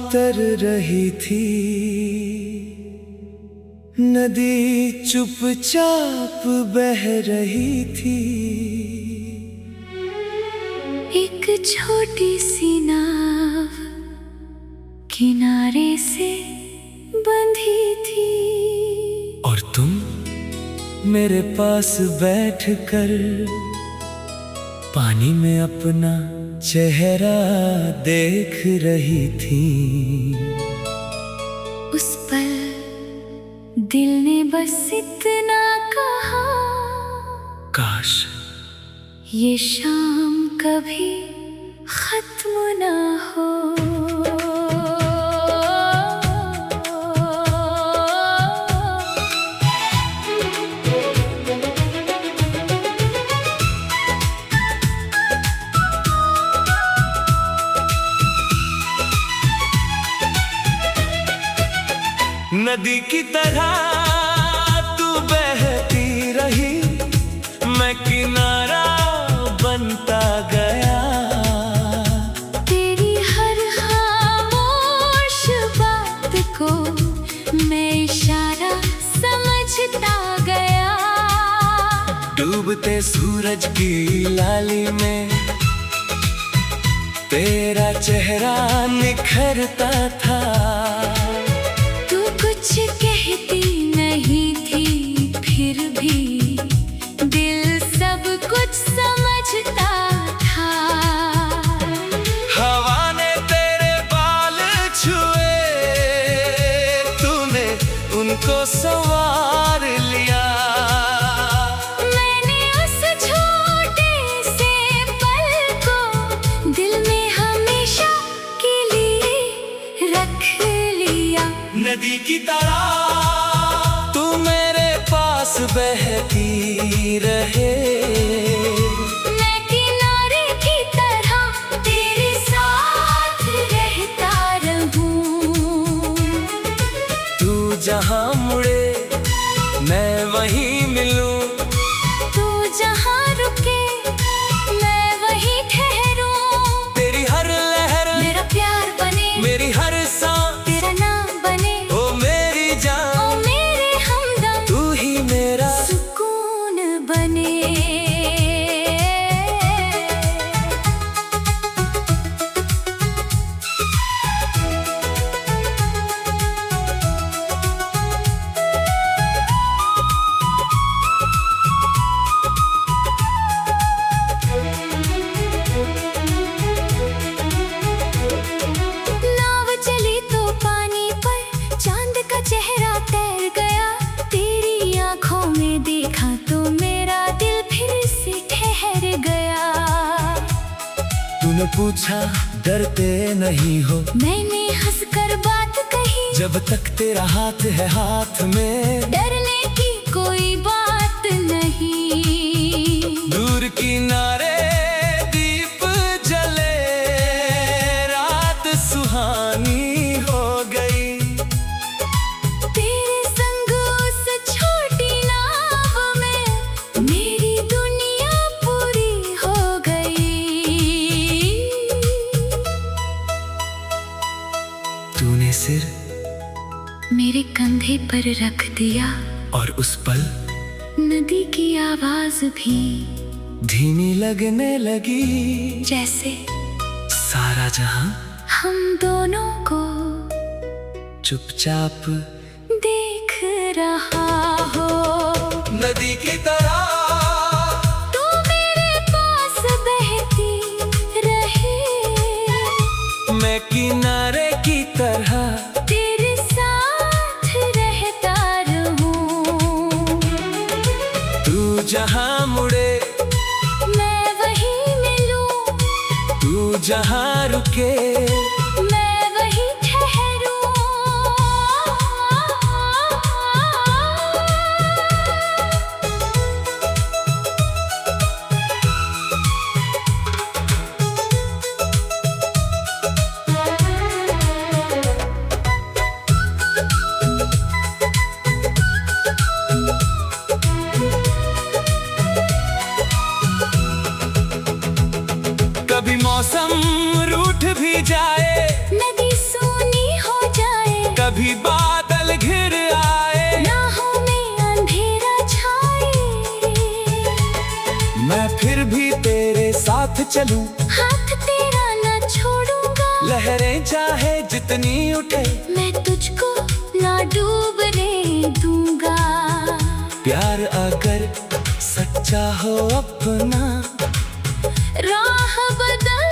उतर रही थी, नदी चुपचाप बह रही थी। एक छोटी सी नाव किनारे से बंधी थी, और तुम मेरे पास बैठकर पानी में अपना चेहरा देख रही थी। उस पल दिल ने बस इतना कहा, काश ये शाम कभी खत्म ना हो। नदी की तरह तू बहती रही, मैं किनारा बनता गया। तेरी हर खामोश बात को मैं इशारा समझता गया। डूबते सूरज की लाली में तेरा चेहरा निखरता था। कुछ कहती नहीं थी, फिर भी दिल सब कुछ समझता था। हवा ने तेरे बाल छुए, तूने उनको संवार लिया। मैंने उस छोटे से पल को दिल में हमेशा के लिए रख लिया। नदी की तरह तू मेरे पास बहती रहे, मैं किनारे की तरह तेरे साथ रहता रहूं। तू जहां मुड़े मैं वहीं मिलूं, तू जहां रुके मैं वहीं ठहरूं। तेरी हर लहर मेरा प्यार बने, मेरी हर सांस तेरा नाम बने। ओ मेरी जान, ओ मेरे हमदम, तू ही मेरा सुकून बने। नाव चली तो पानी पर चांद का चेहरा तैर गया। तेरी आंखों में देखा तो मेरा दिल फिर से ठहर गया। तूने पूछा डरते नहीं हो, मैंने हंसकर बात कही, जब तक तेरा हाथ है हाथ में डरने की कोई बात नहीं। दूर किनारे दीप जले, रात सुहानी हो गई। तेरे संग उस छोटी नाव में मेरी दुनिया पूरी हो गई। तूने सिर मेरे कंधे पर रख दिया, और उस पल नदी की आवाज भी धीमी लगने लगी। जैसे सारा जहां हम दोनों को चुपचाप देख रहा हो। नदी की तरह तू मेरे पास बहती रहे, मैं किनारे की तरह तेरे साथ रहता रहूं। तू जहां मुड़े मैं वहीं मिलूं, तू जहां रुके मैं वहीं ठहरूं। कभी मौसम रूठ भी जाए, भी बादल घिर आए, राहों में अंधेरा छाए, मैं फिर भी तेरे साथ चलूं, हाथ तेरा न छोड़ूंगा। लहरें चाहे जितनी उठे, मैं तुझको ना डूबने दूंगा। प्यार अगर सच्चा हो अपना, राह बदल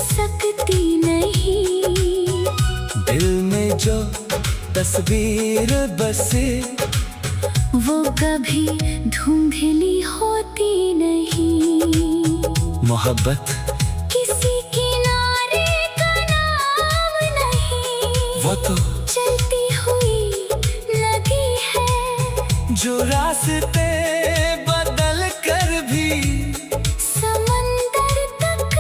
सकती नहीं। दिल में जो तस्वीर बसे, वो कभी धुंधली होती नहीं। मोहब्बत किसी किनारे का नाम नहीं, वो तो चलती हुई लगी है, जो रास्ते बदल कर भी समंदर तक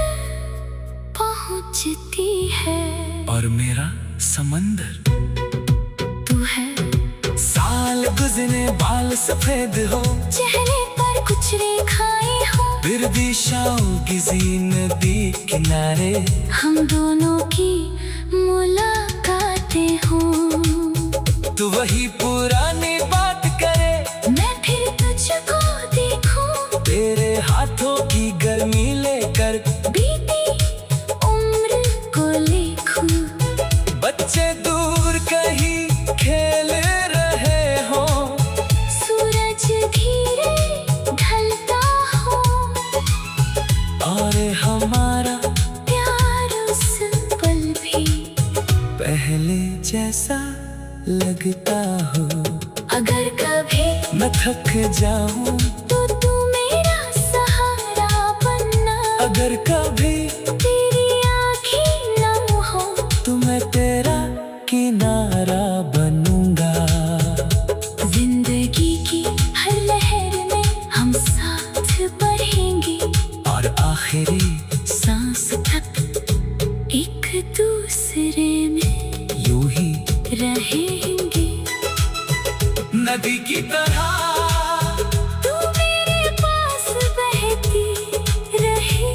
पहुंचती है। और मेरा समंदर तू है, साल गुजरे बाल सफेद हो, चेहरे पर कुछ रेखाएं हो, फिर भी शाम किसी नदी किनारे, हम दोनों की मुलाकातें हों। तू वही पुरानी बात करे, मैं फिर तुझको देखूं, तेरे हाथों की गर्मी लेकर बीती उम्र को लिखूं। बच्चे दूर कहीं खेल रहे हो, सूरज धीरे ढलता हो, और हमारा प्यार उस पल भी पहले जैसा लगता हो। अगर कभी मैं थक जाऊं, तो तू मेरा सहारा बनना। अगर कभी तेरी आँखें नम हो, तो मैं तेरा किनारा बनूंगा। जिंदगी की हर लहर में हम साथ बढ़ेंगे, और आखिरी सांस तक एक दूसरे में यूं ही रहेंगे। नदी की तरह तू मेरे पास बहती रहे,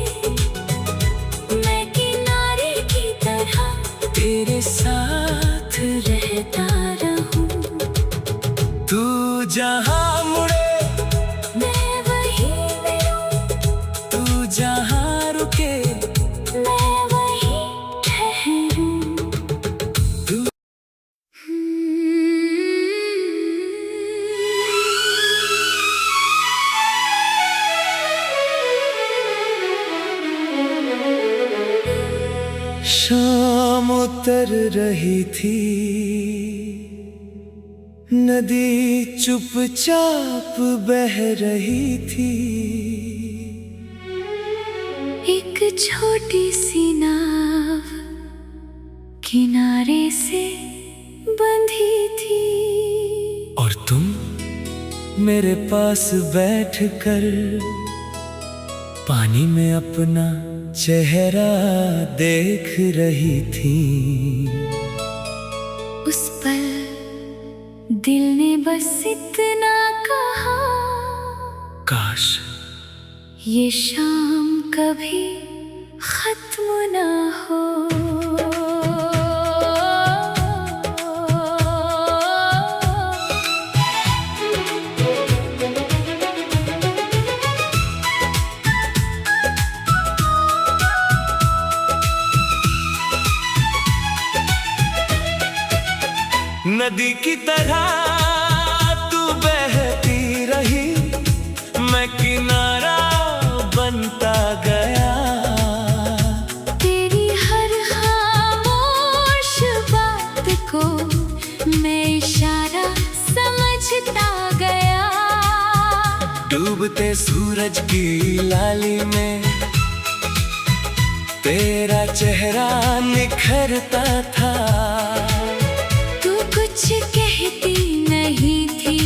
मैं किनारे की तरह तेरे साथ, रहता रहूं। तू जहां मुड़े मैं वहीं मिलूं, तू जहां रुके, मैं वहीं ठहरूं। शाम उतर रही थी, नदी चुपचाप बह रही थी। एक छोटी सी नाव किनारे से बंधी थी, और तुम मेरे पास बैठकर पानी में अपना चेहरा देख रही थी। उस पल दिल ने बस इतना कहा, काश ये शाम कभी खत्म ना हो। नदी की तरह तू बहती रही, मैं किनारा बनता गया। तेरी हर खामोश बात को मैं इशारा समझता गया। डूबते सूरज की लाली में तेरा चेहरा निखरता था। तू कुछ कहती नहीं थी,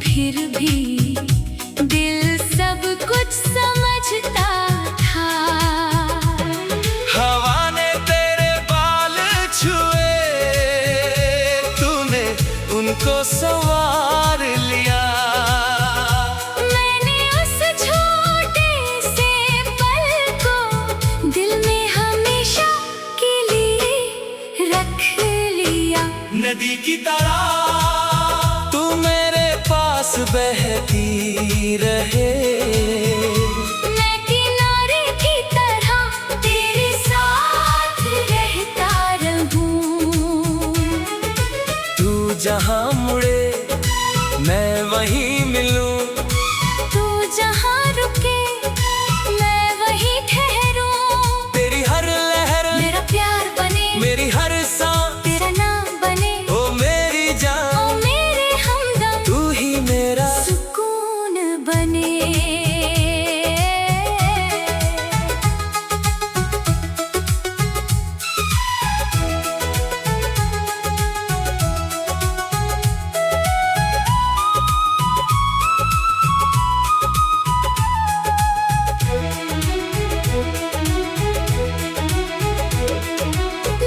फिर भी दिल सब कुछ समझता था। हवा ने तेरे बाल छुए, तूने उनको संवार लिया। मैंने उस छोटे से पल को दिल में हमेशा के लिए रख लिया। नदी की तरह तू मेरे पास बहती रहे। मैं किनारे की तरह तेरे साथ रहता रहूं। तू जहां मुड़े मैं वहीं मिलूं। तू जहां रुके मैं वहीं ठहरूं। तेरी हर लहर मेरा प्यार बने, मेरी हर सांस तेरा नाम बने। ओ मेरी जान, ओ मेरे हमदम, तू ही मेरा सुकून बने।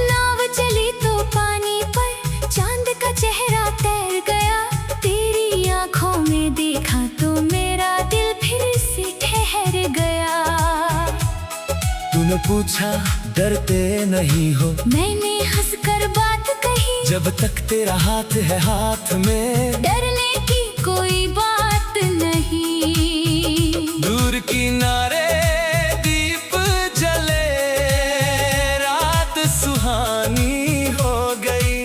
नाव चली तो पानी पर, चांद का चेहरा तैर गया। तेरी आंखों में देखा तो मेरा दिल फिर से ठहर गया। तूने पूछा डरते नहीं हो, मैंने हंसकर बात कही। जब तक तेरा हाथ है हाथ में डरने की कोई बात नहीं। दूर किनारे दीप जले, रात सुहानी हो गई।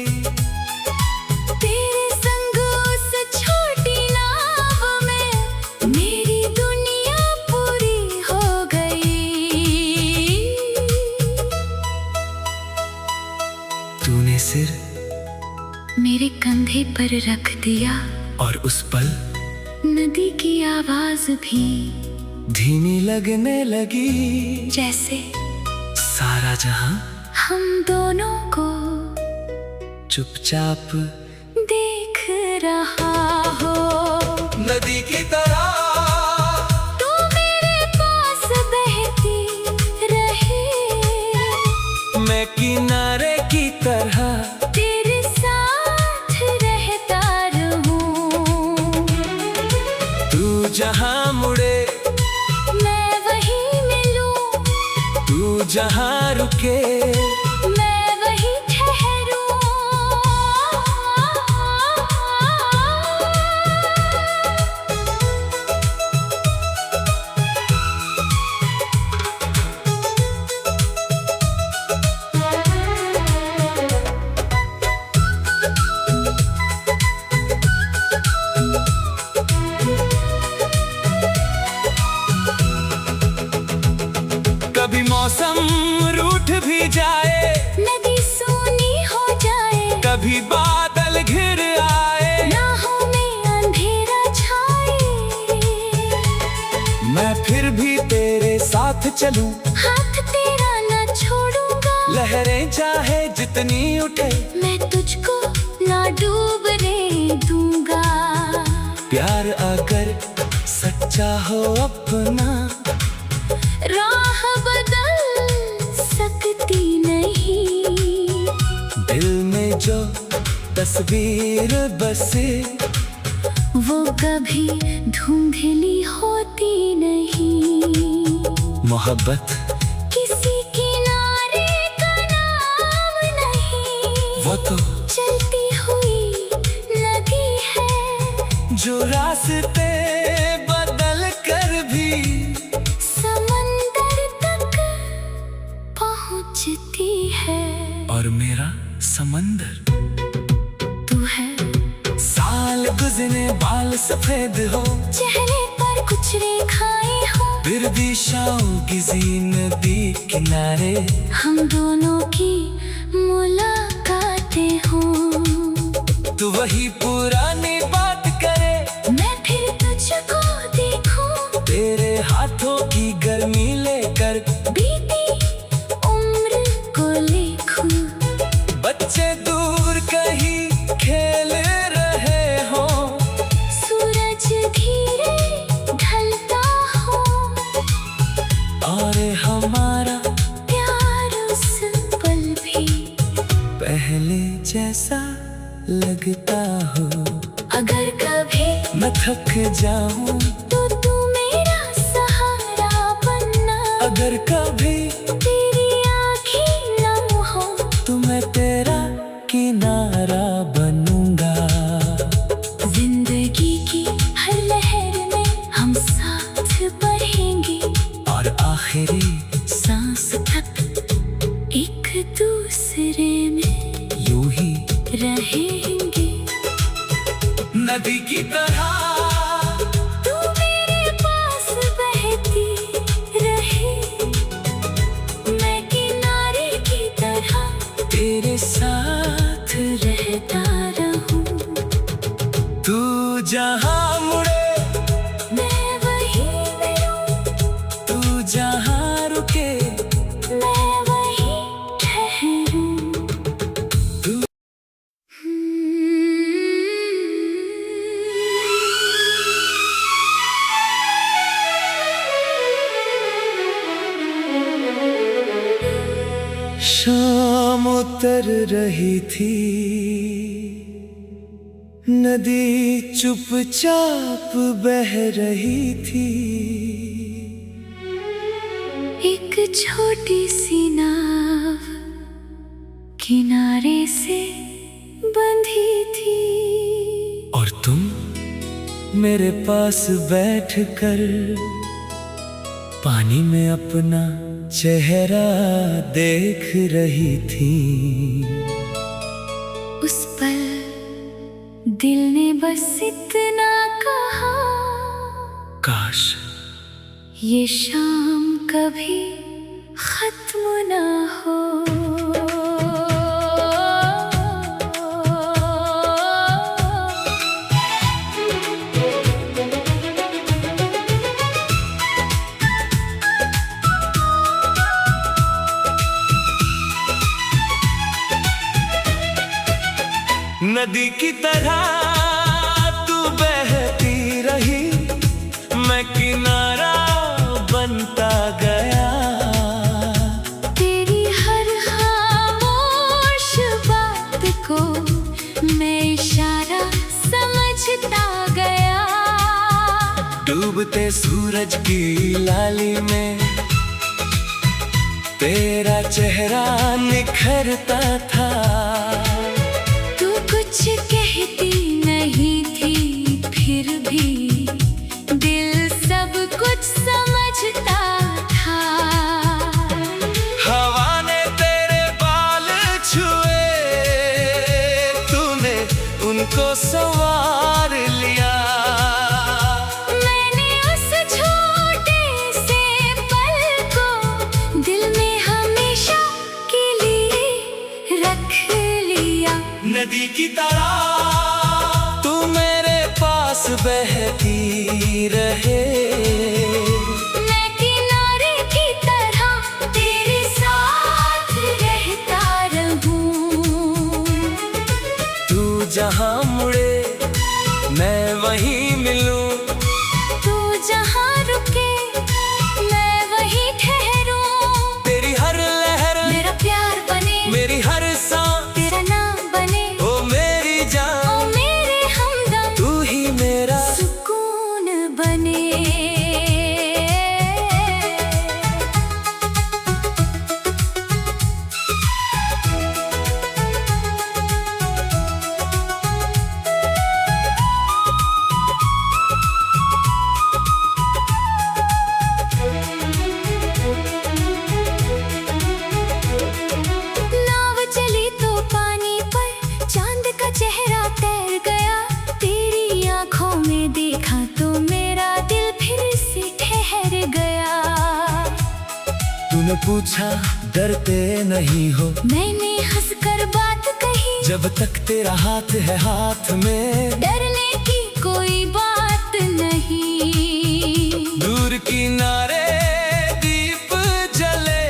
तेरे संग उस छोटी नाव में मेरी दुनिया पूरी हो गई। तूने सिर मेरे कंधे पर रख दिया और उस पल नदी की आवाज भी धीमी लगने लगी। जैसे सारा जहां हम दोनों को चुपचाप देख रहा हो। नदी की तरह तू मेरे पास बहती रहे। मैं किनारे की तरह तेरे साथ रहता रहूं। तू जहां मुड़े मैं वहीं मिलूं। तू जहां रुके मैं वहीं ठहरूं। कभी मौसम रूठ भी जाए, नदी सूनी हो जाए, कभी बादल घिर आए, राहों में अंधेरा छाए। मैं फिर भी तेरे साथ चलूं। हाथ तेरा न छोड़ूंगा। लहरें चाहे जितनी उठे मैं तुझको ना डूबने दूंगा। प्यार अगर सच्चा हो अपना, राह बदल सकती नहीं। दिल में जो तस्वीर बसे वो कभी धुंधली होती नहीं। मोहब्बत किसी किनारे का नाम नहीं। वो तो चलती हुई नदी है जो रास्ते बदल कर भी समंदर तक पहुंचती है। और मेरा समंदर तू है साल गुजरे बाल सफेद हो, चेहरे पर कुछ रेखाएं हो। फिर भी शाम किसी नदी किनारे हम दोनों की मुलाकातें हों। तू वही पुरानी बात करे, मैं फिर तुझको देखूं। तेरे हाथों की गर्मी लेकर बीती उम्र को लिखूं। बच्चे दूर कहीं खेल रहे हो, सूरज धीरे ढलता हो। और हमारा प्यार उस पल भी पहले जैसा लगता हो। अगर कभी मैं थक जाऊं तो तू मेरा सहारा बनना। अगर कभी तेरी आँखें नम हो तो मैं तेरा किनारा तुम्हारा बनूंगा। जिंदगी की हर लहर में हम साथ बढ़ेंगे और आखिरी सांस तक एक दूसरे में यूं ही रहेंगे। नदी की तरह तू मेरे पास बहती रहे, मैं किनारे की तरह तेरे साथ रहता रहूं। तू जहां मुड़े मैं वहीं मिलूं, तू जहां रुके मैं वहीं ठहरूं। शाम उतर रही थी, नदी चुपचाप बह रही थी। एक छोटी सी नाव किनारे से बंधी थी, और तुम मेरे पास बैठकर पानी में अपना चेहरा देख रही थी। उस पल दिल ने बस इतना कहा, काश ये शाम कभी खत्म ना हो। नदी की तरह तू बहती रही, मैं किनारा बनता गया। तेरी हर खामोश बात को मैं इशारा समझता गया। डूबते सूरज की लाली में तेरा चेहरा निखरता था। कुछ कहती नहीं थी, फिर भी दिल सब कुछ समझता था। हवा ने तेरे बाल छुए, तूने उनको संवार लिया। मैंने उस छोटे से पल को दिल में हमेशा के लिए रख लिया। नदी की तरह तू मेरे पास बहती रहे, मैं किनारे की तरह तेरे साथ रहता रहूं। तू जहां मुड़े मैं वहीं मिलूं, तू जहां रुके मैं वहीं ठहरूं। तेरी हर लहर मेरा प्यार बने, मेरी हर सांस तेरा नाम बने, ओ मेरी जान, ओ मेरे हमदम, तू ही मेरा सुकून बने। नाव चली तो पानी पर चांद का चेहरा तैर गया। तेरी आंखों में देखा तो मेरा दिल फिर से ठहर गया। तूने पूछा डरते नहीं हो, मैंने हंसकर बात कही, जब तक तेरा हाथ है हाथ में डरने की कोई बात नहीं। दूर किनारे दीप जले,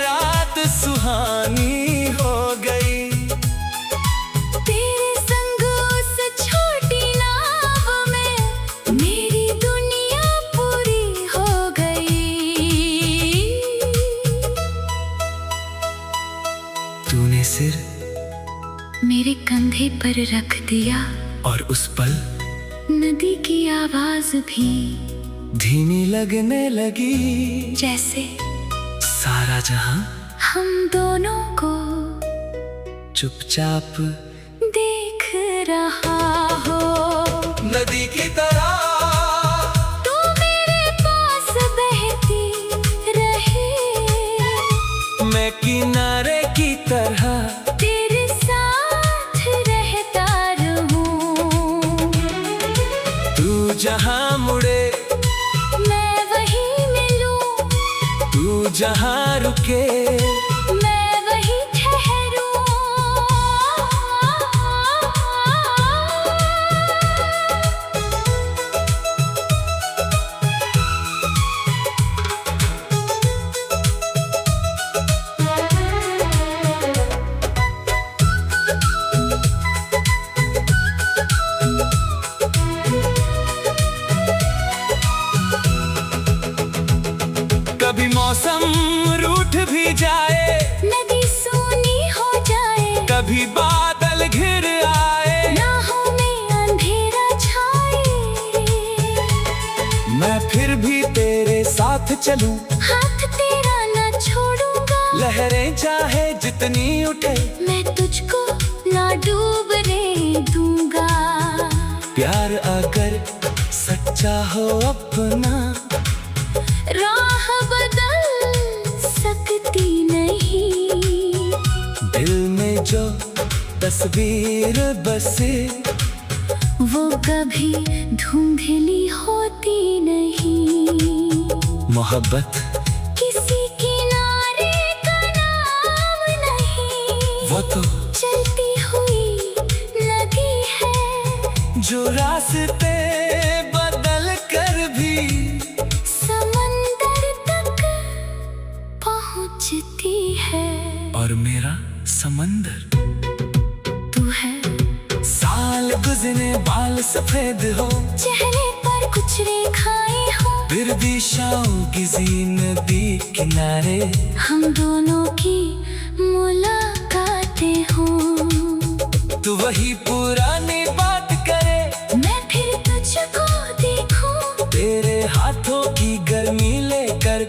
रात सुहानी हो गई। तेरे संग उस छोटी नाव में मेरी दुनिया पूरी हो गई। तूने सिर मेरे कंधे पर रख दिया, और उस पल नदी की आवाज भी धीमी लगने लगी। जैसे सारा जहां हम दोनों को चुपचाप देख रहा हो। नदी की तरह तू मेरे पास बहती रहे, मैं किनारे की तरह तेरे साथ रहता रहूं। तू जहां मुड़े मैं वहीं मिलूं, तू जहां रुके मैं वहीं ठहरूं। कभी मौसम रूठ भी जाए, नदी सूनी हो जाए, कभी बादल घिर आए, राहों में अंधेरा छाए, मैं फिर भी तेरे साथ चलूं। हाथ तेरा न छोड़ूंगा, लहरें चाहे जितनी उठे, मैं तुझको ना डूबने दूंगा। प्यार अगर सच्चा हो अपना, राह बदल सकती नहीं, दिल में जो तस्वीर बसे, वो कभी धुंधली होती नहीं। मोहब्बत किसी किनारे का नाम नहीं, वो तो चलती हुई नदी है, जो रास्ते बदल कर भी समंदर तक पहुंचती है। और मेरा समंदर तू है, साल गुजरे बाल सफेद हो, चेहरे पर कुछ रेखाएं हो, फिर भी शाम किसी नदी किनारे हम दोनों की मुलाकातें हों। तू वही पुरानी बात करे, मैं फिर तुझको देखूं, तेरे हाथों की गर्मी लेकर